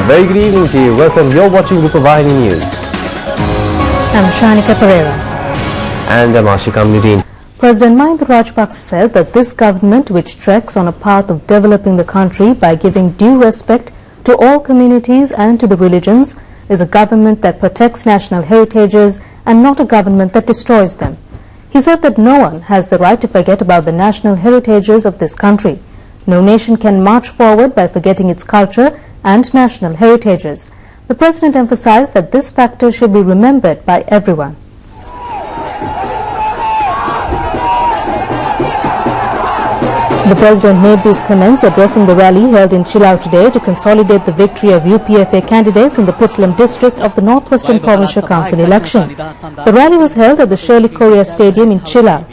very good evening to you. Welcome. You're watching Rupavahini News. I'm Shanika Pereira. And I'm Ashik Amnidin. President Mahinda Rajapaksa said that this government, which treks on a path of developing the country by giving due respect to all communities and to the religions, is a government that protects national heritages and not a government that destroys them. He said that no one has the right to forget about the national heritages of this country. No nation can march forward by forgetting its culture and national heritages. The President emphasized that this factor should be remembered by everyone. The President made these comments addressing the rally held in Chilao today to consolidate the victory of UPFA candidates in the Puttalam district of the Northwestern Provincial Council election. The rally was held at the Shirley Korea Stadium in Chilao.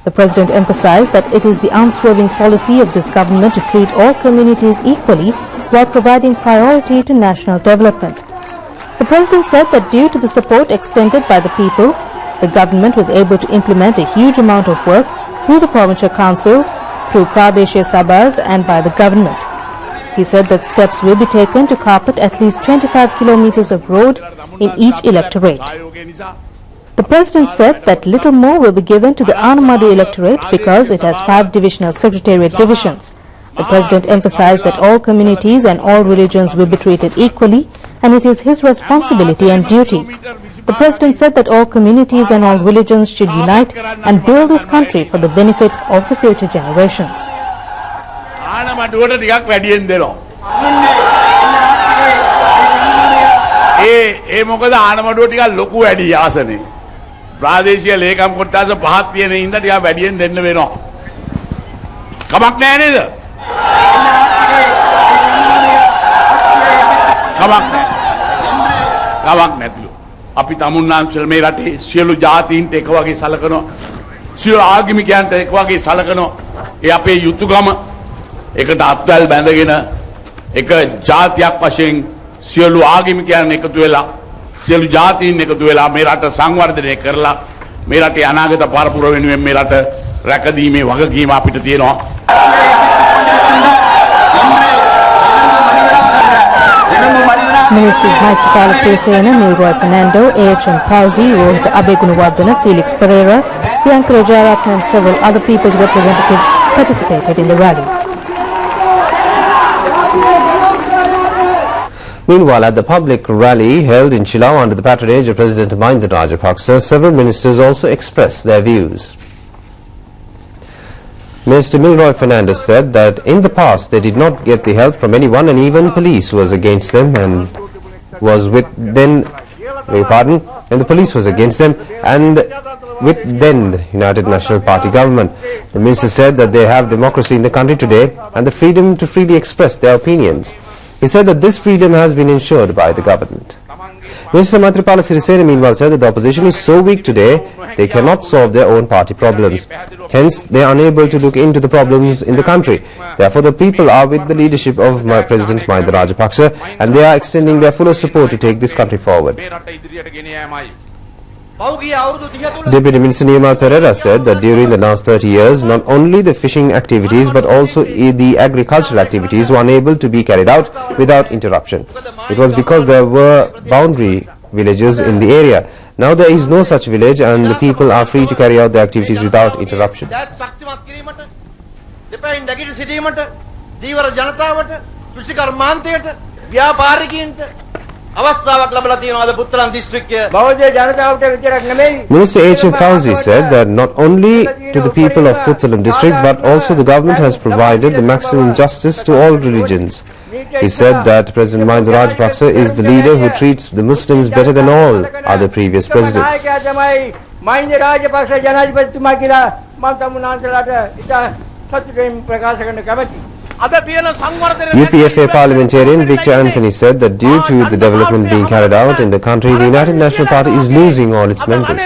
The President emphasized that it is the unswerving policy of this government to treat all communities equally while providing priority to national development. The President said that due to the support extended by the people, the government was able to implement a huge amount of work through the provincial councils, through Pradeshia Sabhas and by the government. He said that steps will be taken to carpet at least 25 kilometers of road in each electorate. The President said that little more will be given to the Anamadu electorate because it has 5 divisional secretariat divisions. The President emphasized that all communities and all religions will be treated equally and it is his responsibility and duty. The President said that all communities and all religions should unite and build this country for the benefit of the future generations. ප්‍රාදේශීය ලේකම් කොට්ටාස පහක් තියෙන හින්දා ටිකක් වැඩියෙන් දෙන්න වෙනවා. කමක් නැහැ නේද? කමක් නැහැ. කමක් නැතිලු. අපි තමුන්නාන්සල් මේ රටේ සියලු ජාතීන්ට එක වගේ සලකනවා. සියලු ආගමිකයන්ට එක වගේ සලකනවා. ඒ අපේ යුතුයකම එකට අත්වැල් බැඳගෙන එක ජාතියක් වශයෙන් සියලු ආගමිකයන් එකතු වෙලා සියලු ජාතීන් එකතු වෙලා මේ රට සංවර්ධනය කරලා මේ රටේ අනාගත පරපුර වෙනුවෙන් මේ රට රැකදීමේ වගකීම අපිට තියෙනවා. Ministers Maithripala Sirisena, Milroy Fernando, A.H.M. Fauzi, Rohit Abegunawardena, Felix Pereira, Priyanka Rajaratne and several other people's representatives participated in the rally. Meanwhile, at the public rally held in Chilao under the patronage of President Mahinda Rajapaksa, several ministers also expressed their views. Mr. Milroy Fernandez said that in the past they did not get the help from anyone and even police was against them and was with then, and the police was against them and with then the United National Party government. The minister said that they have democracy in the country today and the freedom to freely express their opinions. He said that this freedom has been ensured by the government. Minister Maithripala Sirisena meanwhile said that the opposition is so weak today, they cannot solve their own party problems. Hence, they are unable to look into the problems in the country. Therefore, the people are with the leadership of President Mahinda Rajapaksa and they are extending their fullest support to take this country forward. Deputy Minister Nirmal Pereira said that during the last 30 years, not only the fishing activities but also the agricultural activities were unable to be carried out without interruption. It was because there were boundary villages in the area. Now there is no such village and the people are free to carry out their activities without interruption. Minister H.M. Fauzi said that not only to the people of Puttalam district but also the government has provided the maximum justice to all religions. He said that President Mahinda Rajapaksa is the leader who treats the Muslims better than all other previous presidents. UPFA parliamentarian Victor Anthony said that due to the development being carried out in the country, the United National Party is losing all its members.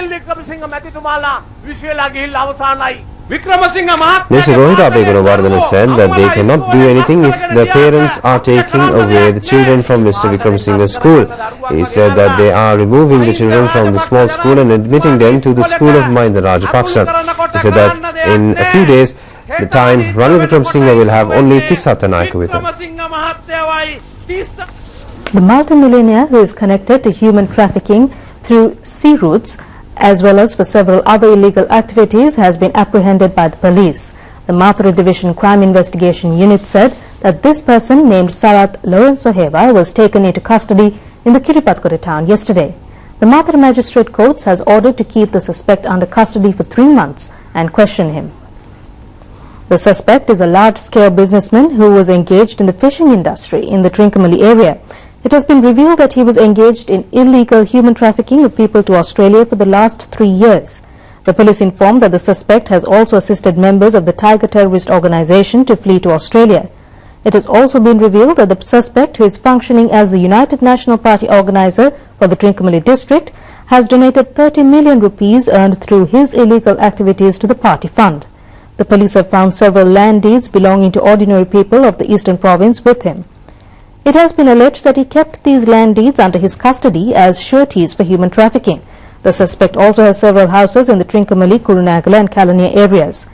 Mr. Rohit Abegunawardena said that they cannot do anything if the parents are taking away the children from Mr. Vikramasinghe's school. He said that they are removing the children from the small school and admitting them to the school of Mahinda Rajapaksa. He said that in a few days, the time Ranil Wickremesinghe will have only Tissa Tanaka with him. The multimillionaire, who is connected to human trafficking through sea routes as well as for several other illegal activities, has been apprehended by the police. The Mathura Division Crime Investigation Unit said that this person, named Sarat Lorenzo Heva, was taken into custody in the Kiripatkota town yesterday. The Mathura Magistrate Court has ordered to keep the suspect under custody for 3 months and question him. The suspect is a large-scale businessman who was engaged in the fishing industry in the Trincomalee area. It has been revealed that he was engaged in illegal human trafficking of people to Australia for the last 3 years. The police informed that the suspect has also assisted members of the Tiger terrorist organization to flee to Australia. It has also been revealed that the suspect, who is functioning as the United National Party organizer for the Trincomalee district, has donated 30 million rupees earned through his illegal activities to the party fund. The police have found several land deeds belonging to ordinary people of the eastern province with him. It has been alleged that he kept these land deeds under his custody as sureties for human trafficking. The suspect also has several houses in the Trincomalee, Kurunegala and Kalaniya areas.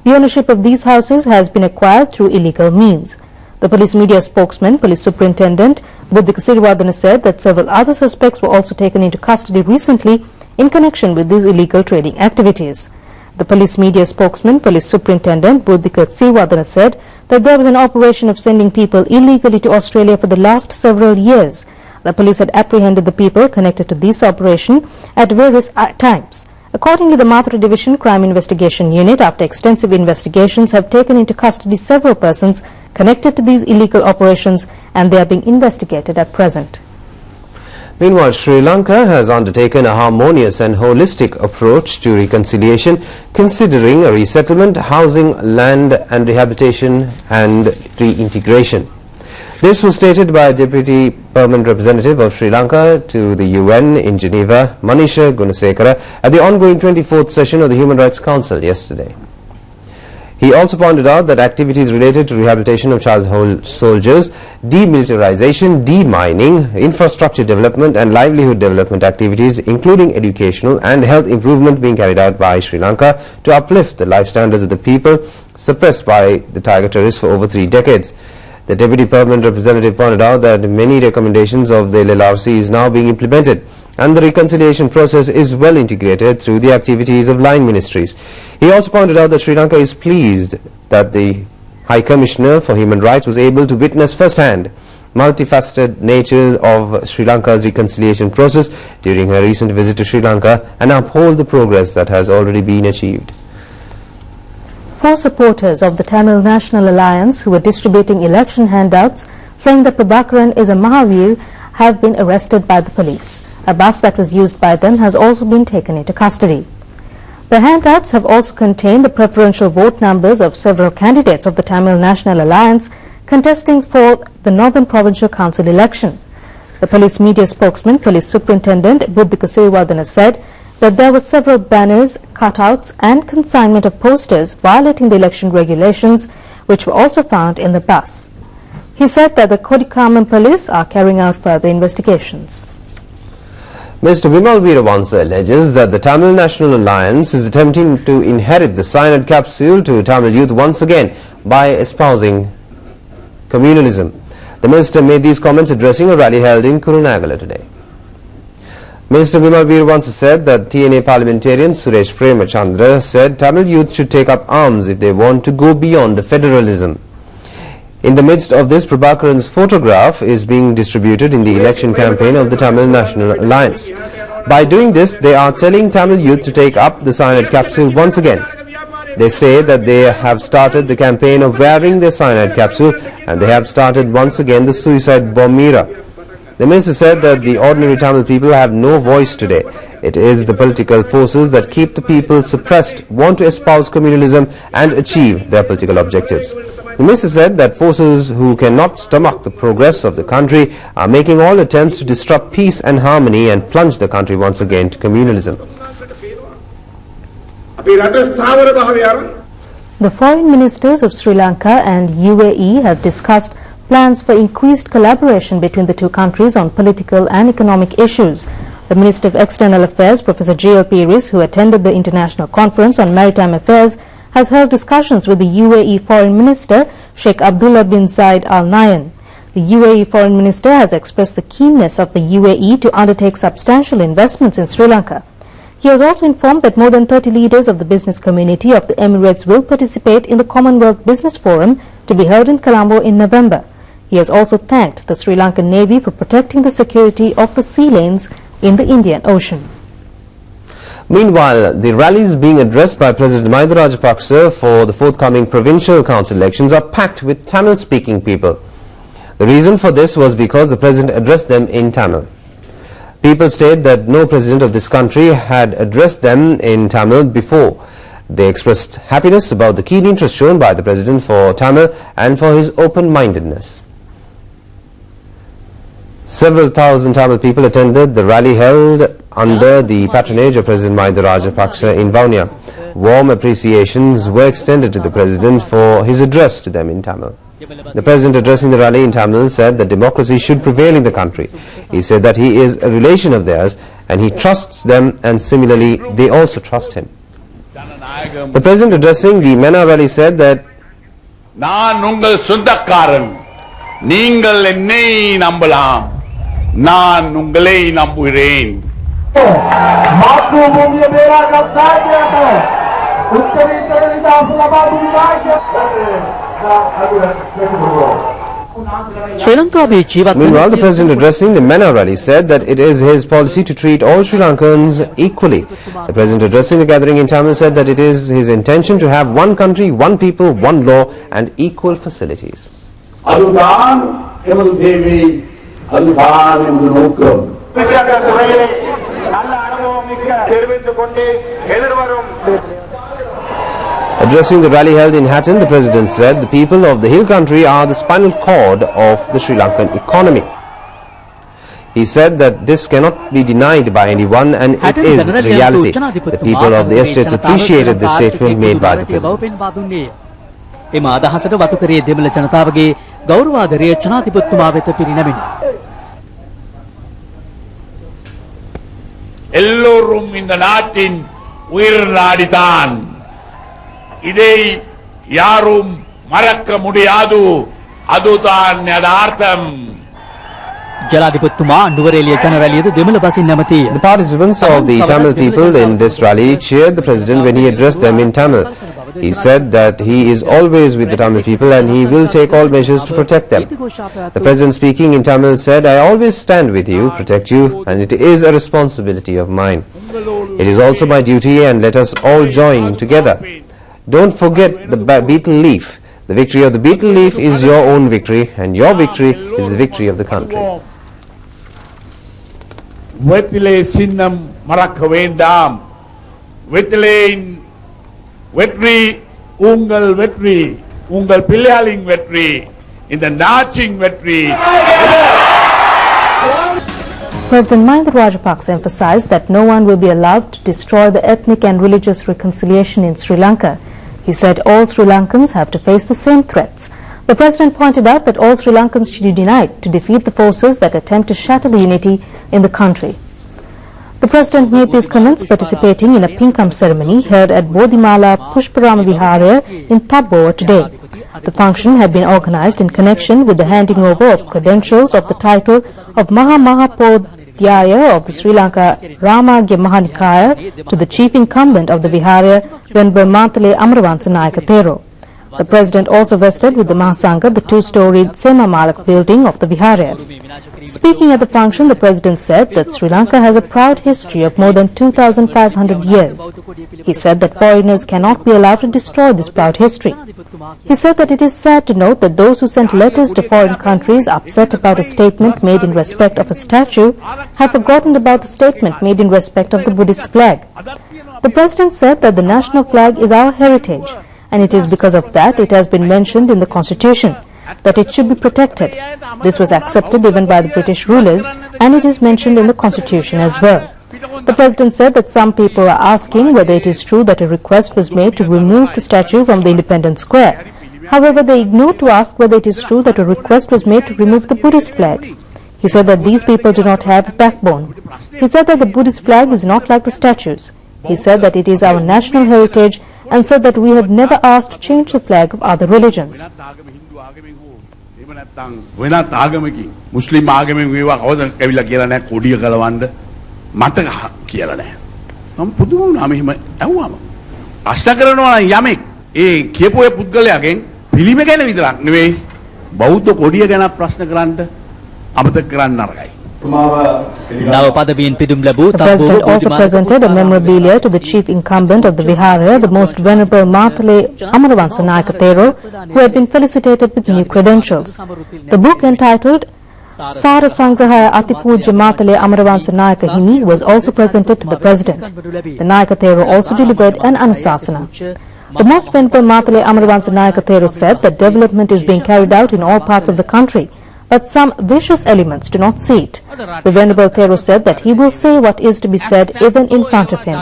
The ownership of these houses has been acquired through illegal means. The police media spokesman, Police Superintendent Buddhika Siriwardana, said that several other suspects were also taken into custody recently in connection with these illegal trading activities. The police media spokesman, Police Superintendent Buddhika Siriwardana, said that there was an operation of sending people illegally to Australia for the last several years. The police had apprehended the people connected to this operation at various times. Accordingly, the Mathura Division Crime Investigation Unit, after extensive investigations, have taken into custody several persons connected to these illegal operations, and they are being investigated at present. Meanwhile, Sri Lanka has undertaken a harmonious and holistic approach to reconciliation, considering a resettlement, housing, land and rehabilitation and reintegration. This was stated by Deputy Permanent Representative of Sri Lanka to the UN in Geneva, Manisha Gunasekara, at the ongoing 24th session of the Human Rights Council yesterday. He also pointed out that activities related to rehabilitation of child soldiers, demilitarization, demining, infrastructure development and livelihood development activities, including educational and health improvement, being carried out by Sri Lanka to uplift the life standards of the people suppressed by the Tiger terrorists for over 3 decades. The Deputy Permanent Representative pointed out that many recommendations of the LLRC is now being implemented, and the reconciliation process is well integrated through the activities of line ministries. He also pointed out that Sri Lanka is pleased that the High Commissioner for Human Rights was able to witness firsthand multifaceted nature of Sri Lanka's reconciliation process during her recent visit to Sri Lanka and uphold the progress that has already been achieved. 4 supporters of the Tamil National Alliance who were distributing election handouts saying that Prabhakaran is a Mahavir have been arrested by the police. A bus that was used by them has also been taken into custody. The handouts have also contained the preferential vote numbers of several candidates of the Tamil National Alliance contesting for the Northern Provincial Council election. The police media spokesman, Police Superintendent Buddhika Siriwardana, said that there were several banners, cutouts and consignment of posters violating the election regulations, which were also found in the bus. He said that the Kodikaman police are carrying out further investigations. Mr. Bimal Veeravansa alleges that the Tamil National Alliance is attempting to inherit the cyanide capsule to Tamil youth once again by espousing communalism. The minister made these comments addressing a rally held in Kurunegala today. Minister Bimal Veeravansa said that TNA parliamentarian Suresh Premachandra said Tamil youth should take up arms if they want to go beyond federalism. In the midst of this, Prabhakaran's photograph is being distributed in the election campaign of the Tamil National Alliance. By doing this, they are telling Tamil youth to take up the cyanide capsule once again. They say that they have started the campaign of wearing the cyanide capsule, and they have started once again the suicide bomb era. The minister said that the ordinary Tamil people have no voice today. It is the political forces that keep the people suppressed, want to espouse communalism and achieve their political objectives. The minister said that forces who cannot stomach the progress of the country are making all attempts to disrupt peace and harmony and plunge the country once again to communalism. The foreign ministers of Sri Lanka and UAE have discussed plans for increased collaboration between the two countries on political and economic issues. The Minister of External Affairs, Professor J.L. Peiris, who attended the International Conference on Maritime Affairs, has held discussions with the UAE Foreign Minister Sheikh Abdullah bin Zayed Al Nahyan. The UAE Foreign Minister has expressed the keenness of the UAE to undertake substantial investments in Sri Lanka. He has also informed that more than 30 leaders of the business community of the Emirates will participate in the Commonwealth Business Forum to be held in Colombo in November. He has also thanked the Sri Lankan Navy for protecting the security of the sea lanes in the Indian Ocean. Meanwhile, the rallies being addressed by President Mahinda Rajapaksa for the forthcoming provincial council elections are packed with Tamil-speaking people. The reason for this was because the president addressed them in Tamil. People state that no president of this country had addressed them in Tamil before. They expressed happiness about the keen interest shown by the president for Tamil and for his open-mindedness. Several thousand Tamil people attended the rally held under the patronage of President Mahinda Rajapaksa in Vaunia. Warm appreciations were extended to the president for his address to them in Tamil. The president addressing the rally in Tamil said that democracy should prevail in the country. He said that he is a relation of theirs and he trusts them, and similarly they also trust him. The president addressing the MENA rally said that நான் உங்கள் சொந்தக்காரன், நீங்கள் என்னை நம்பலாம், நான் உங்களை நம்புகிறேன். Meanwhile, the president addressing the MENA rally said that it is his policy to treat all Sri Lankans equally. The president addressing the gathering in Tamil said that it is his intention to have one country, one people, one law and equal facilities. Addressing the rally held in Hatton, the president said the people of the hill country are the spinal cord of the Sri Lankan economy. He said that this cannot be denied by anyone and it is reality. The people of the estates appreciated the statement made by the president. எல்லோரும் இந்த நாட்டின் உயிர் நாடிதான். இதை யாரும் மறக்க முடியாது. அதுதான் யதார்த்தம். The participants of the Tamil people in this rally cheered the president when he addressed them in Tamil. He said that he is always with the Tamil people and he will take all measures to protect them. The president speaking in Tamil said, I always stand with you, protect you, and it is a responsibility of mine. It is also my duty, and let us all join together. Don't forget the beetle leaf. The victory of the beetle leaf is your own victory, and your victory is the victory of the country. வெற்றிலே சின்னம் மறக்க வேண்டாம். வெற்றிலேயின் வெற்றி உங்கள் வெற்றி, உங்கள் பிள்ளைகளின் வெற்றி, இந்த நாட்டின் வெற்றி. President Mahinda Rajapaksa emphasized that no one will be allowed to destroy the ethnic and religious reconciliation in Sri Lanka. He said all Sri Lankans have to face the same threats. The president pointed out that all Sri Lankans should unite to defeat the forces that attempt to shatter the unity in the country. The president made these comments participating in a Pinkam ceremony held at Bodhimala Pushparama Viharaya in Thabboa today. The function had been organized in connection with the handing over of credentials of the title of Mahamahapodhyaya of the Sri Lanka Ramagya Mahanikaya to the chief incumbent of the Viharaya, Venerable Mantale Amaravansa Nayaka Thero. The president also vested with the Mahasangha the two-storied Sema Malak building of the Viharaya. Speaking at the function, the president said that Sri Lanka has a proud history of more than 2,500 years. He said that foreigners cannot be allowed to destroy this proud history. He said that it is sad to note that those who sent letters to foreign countries upset about a statement made in respect of a statue have forgotten about the statement made in respect of the Buddhist flag. The president said that the national flag is our heritage, and it is because of that it has been mentioned in the Constitution that it should be protected. This was accepted even by the British rulers, and it is mentioned in the Constitution as well. The president said that some people are asking whether it is true that a request was made to remove the statue from the Independence Square. However, they ignored to ask whether it is true that a request was made to remove the Buddhist flag. He said that these people do not have a backbone. He said that the Buddhist flag is not like the statues. He said that it is our national heritage and said that we have never asked to change the flag of other religions. එහෙම නැත්නම් වෙනත් ආගමකින් මුස්ලිම් ආගමෙන් මේවා කවද කැවිලා කියලා නැහැ කොඩිය ගලවන්න මට කියලා නැහැ. මම පුදුම වුණා මෙහෙම ඇහුවාම. ප්‍රශ්න කරනවා නම් යමෙක් ඒ කියපු ඒ පුද්ගලයාගෙන් පිළිම ගැන විතරක් නෙවෙයි බෞද්ධ කොඩිය ගැන ප්‍රශ්න කරන්න අමතක කරන්න නරකයි. The President also presented a memorabilia to the chief incumbent of the Vihara, the Most Venerable Mathale Amaravansa Nayaka Thero, who had been felicitated with new credentials. The book, entitled Sara Sangrahaya Atipujya Mathale Amaravansa Nayaka Hini, was also presented to the President. The Nayaka Thero also delivered an Anusasana. The Most Venerable Mathale Amaravansa Nayaka Thero said that development is being carried out in all parts of the country, but some vicious elements do not see it. The Venerable Thero said that he will say what is to be said even in front of him.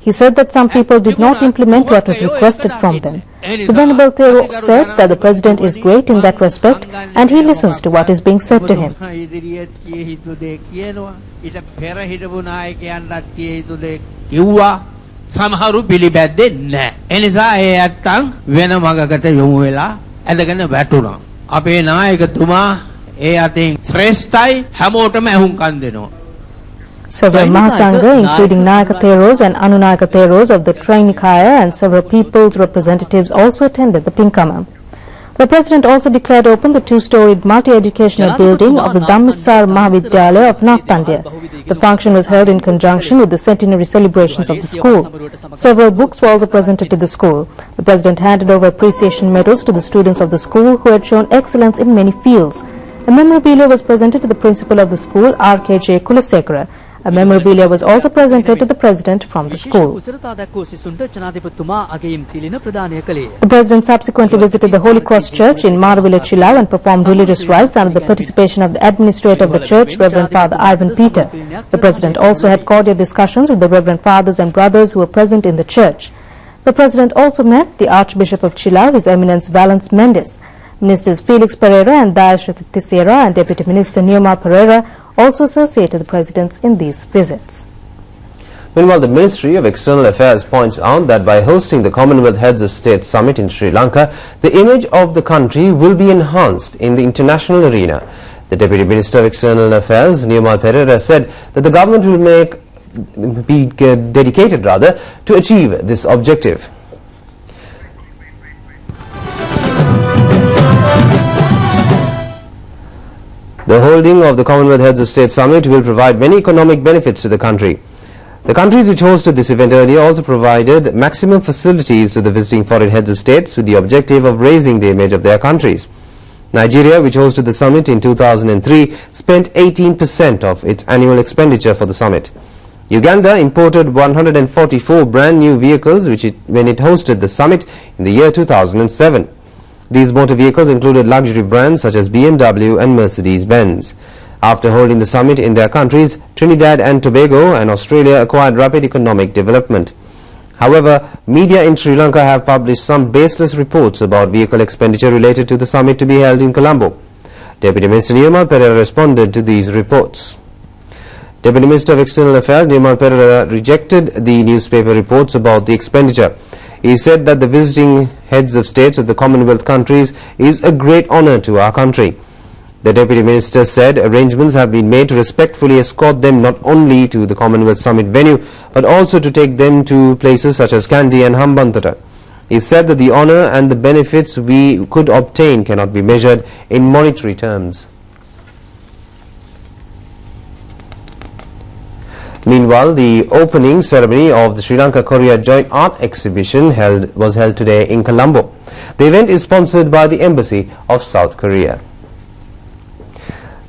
He said that some people did not implement what was requested from them. The Venerable Thero said that the President is great in that respect and he listens to what is being said to him. සමහරු පිළිපැද්දේ නැහැ. ඒ නිසා ඒ ඇත්තන් වෙන මගකට යොමු වෙලා ඇදගෙන වැටුණා. අපේ නායකතුමා ඒ අතින් ශ්‍රේෂ්ඨයි හැමෝටම ඇහුම්කන් දෙනවා. Several Mahasangha, including Nayaka Theros and Anunayaka Theros of the Trainikaya and several people's representatives also attended the Pinkama. The President also declared open the two-storied multi-educational building of the Dhammisar Mahavidyalaya of North India. The function was held in conjunction with the centenary celebrations of the school. Several books were also presented to the school. The President handed over appreciation medals to the students of the school who had shown excellence in many fields. A memorabilia was presented to the principal of the school, RKJ Kulasekara. A memorabilia was also presented to the President from the school. The President subsequently visited the Holy Cross Church in Maravilla, Chilau and performed religious rites under the participation of the administrator of the church, Reverend Father Ivan Peter. The President also had cordial discussions with the Reverend Fathers and Brothers who were present in the church. The President also met the Archbishop of Chilau, His Eminence Valence Mendes. Ministers Felix Pereira and Dayashriti Tissera and Deputy Minister Nirmal Pereira also associated the presidents in these visits. Meanwhile, the Ministry of External Affairs points out that by hosting the Commonwealth Heads of State Summit in Sri Lanka, the image of the country will be enhanced in the international arena. The Deputy Minister of External Affairs, Nirmal Pereira, said that the government will be dedicated to achieve this objective. The holding of the Commonwealth Heads of State Summit will provide many economic benefits to the country. The countries which hosted this event earlier also provided maximum facilities to the visiting foreign heads of states with the objective of raising the image of their countries. Nigeria, which hosted the summit in 2003, spent 18% of its annual expenditure for the summit. Uganda imported 144 brand new vehicles when it hosted the summit in the year 2007. These motor vehicles included luxury brands such as BMW and Mercedes-Benz. After holding the summit in their countries, Trinidad and Tobago and Australia acquired rapid economic development. However, media in Sri Lanka have published some baseless reports about vehicle expenditure related to the summit to be held in Colombo. Deputy Minister Nirmal Pereira responded to these reports. Deputy Minister of External Affairs Nirmal Pereira rejected the newspaper reports about the expenditure. He said that the visiting heads of states of the Commonwealth countries is a great honor to our country. The Deputy Minister said arrangements have been made to respectfully escort them not only to the Commonwealth Summit venue but also to take them to places such as Kandy and Hambantota. He said that the honor and the benefits we could obtain cannot be measured in monetary terms. Meanwhile, the opening ceremony of the Sri Lanka-Korea Joint Art Exhibition was held today in Colombo. The event is sponsored by the Embassy of South Korea.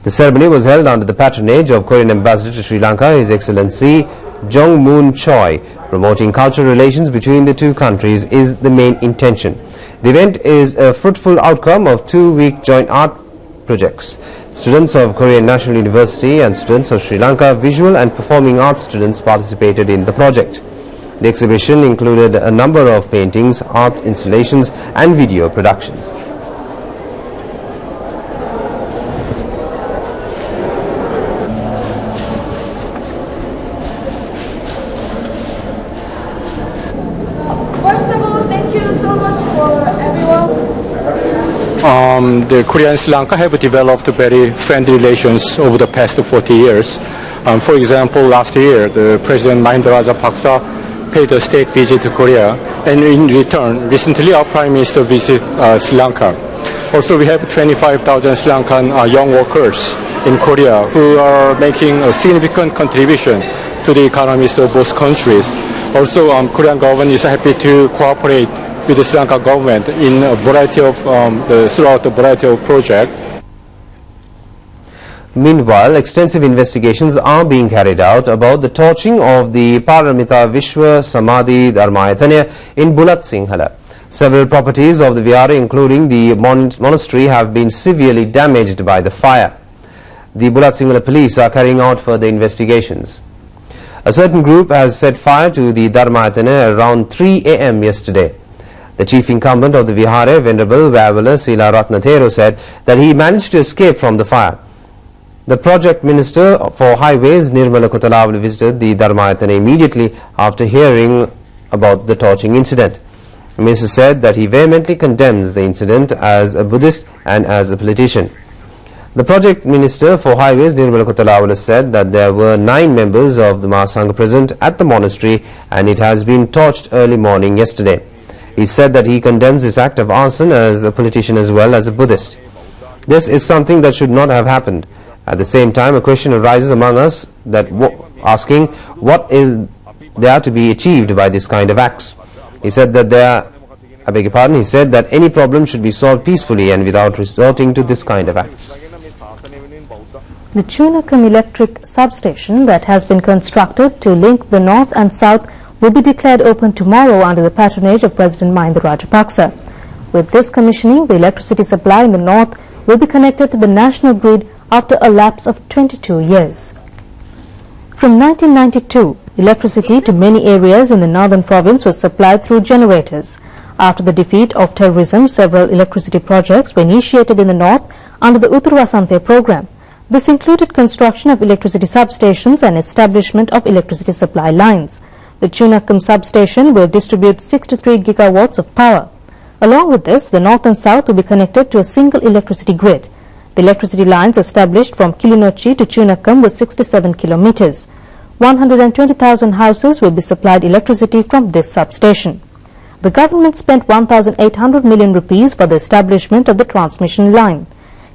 The ceremony was held under the patronage of Korean Ambassador to Sri Lanka, His Excellency Jong Moon Choi. Promoting cultural relations between the two countries is the main intention. The event is a fruitful outcome of 2-week joint art projects. Students of Korean National University and students of Sri Lanka visual and performing arts students participated in the project. The exhibition included a number of paintings, art installations and video productions. First of all, thank you so much for everyone. the Korea and Sri Lanka have developed very friendly relations over the past 40 years. For example, last year, the President Mahinda Rajapaksa paid a state visit to Korea, and in return, recently our Prime Minister visited Sri Lanka. Also, we have 25,000 Sri Lankan young workers in Korea who are making a significant contribution to the economies of both countries. Also, Korean government is happy to cooperate with the Sri Lanka government in a variety of throughout a variety of projects. Meanwhile, extensive investigations are being carried out about the torching of the Paramita Vishwa Samadhi Dharmayatana in Bulat Singhala. Several properties of the Vihara, including the monastery, have been severely damaged by the fire. The Bulat Singhala police are carrying out further investigations. A certain group has set fire to the Dharmayatana around 3 a.m. yesterday. The chief incumbent of the Vihara, Venerable Vavala Sila Ratnathero, said that he managed to escape from the fire. The project minister for highways, Nirmala Kutalavala, visited the Dharmayatana immediately after hearing about the torching incident. The minister said that he vehemently condemns the incident as a Buddhist and as a politician. The project minister for highways, Nirmala Kutalavala, said that there were 9 members of the Mahasangha present at the monastery and it has been torched early morning yesterday. He said that he condemns this act of arson as a politician as well as a Buddhist. This is something that should not have happened. At the same time, a question arises among us that asking what is there to be achieved by this kind of acts. He said that he said that any problem should be solved peacefully and without resorting to this kind of acts. The Chunakam electric substation that has been constructed to link the north and south will be declared open tomorrow under the patronage of President Mahinda Rajapaksa. With this commissioning, the electricity supply in the north will be connected to the national grid after a lapse of 22 years. From 1992, electricity to many areas in the northern province was supplied through generators. After the defeat of terrorism, several electricity projects were initiated in the north under the Uttarvasante program. This included construction of electricity substations and establishment of electricity supply lines. The Chunakam substation will distribute 63 gigawatts of power. Along with this, the north and south will be connected to a single electricity grid. The electricity lines established from Kilinochi to Chunakam were 67 kilometers. 120,000 houses will be supplied electricity from this substation. The government spent 1,800 million rupees for the establishment of the transmission line.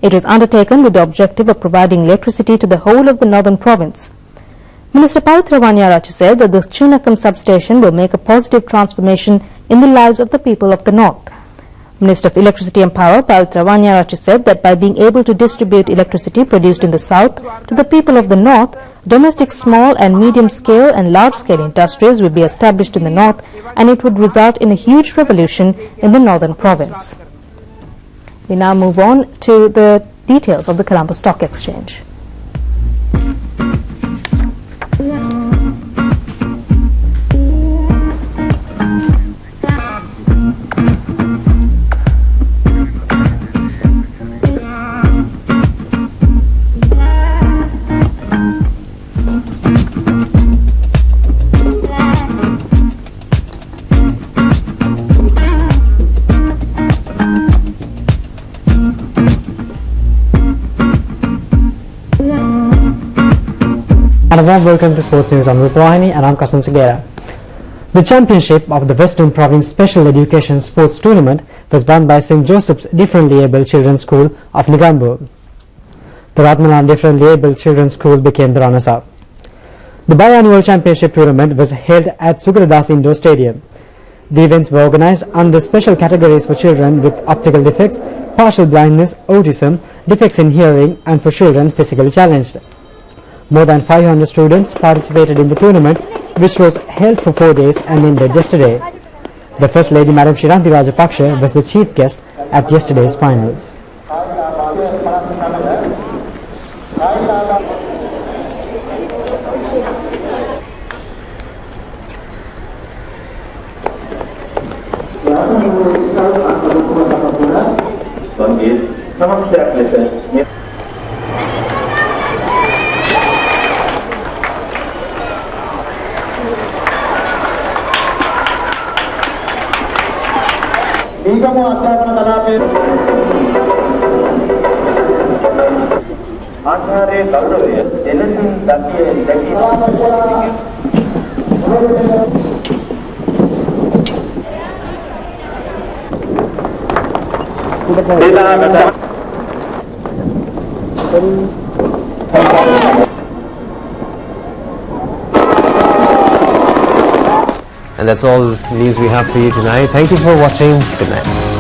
It was undertaken with the objective of providing electricity to the whole of the northern province. Minister Pavitra Vanyarachi said that the Chunakam substation will make a positive transformation in the lives of the people of the north. Minister of Electricity and Power, Pavitra Vanyarachi, said that by being able to distribute electricity produced in the south to the people of the north, domestic small and medium-scale and large-scale industries will be established in the north, and it would result in a huge revolution in the northern province. We now move on to the details of the Colombo Stock Exchange. And a warm welcome to Sports News on Rupavahini, and I'm Kasan Segera. The championship of the Western Province Special Education Sports Tournament was won by St. Joseph's Differently Abled Children's School of Negombo. The Ratmalan Differently Abled Children's School became the runners-up. The biannual championship tournament was held at Sugradas Indoor Stadium. The events were organized under special categories for children with optical defects, partial blindness, autism, defects in hearing, and for children physically challenged. More than 500 students participated in the tournament, which was held for 4 days and ended yesterday. The First Lady Madam Shiranti Rajapaksa was the chief guest at yesterday's finals. Digamos acá ආචාර්ය ගෞරවය එලෙසින් And that's all news we have for you tonight. Thank you for watching. Good night.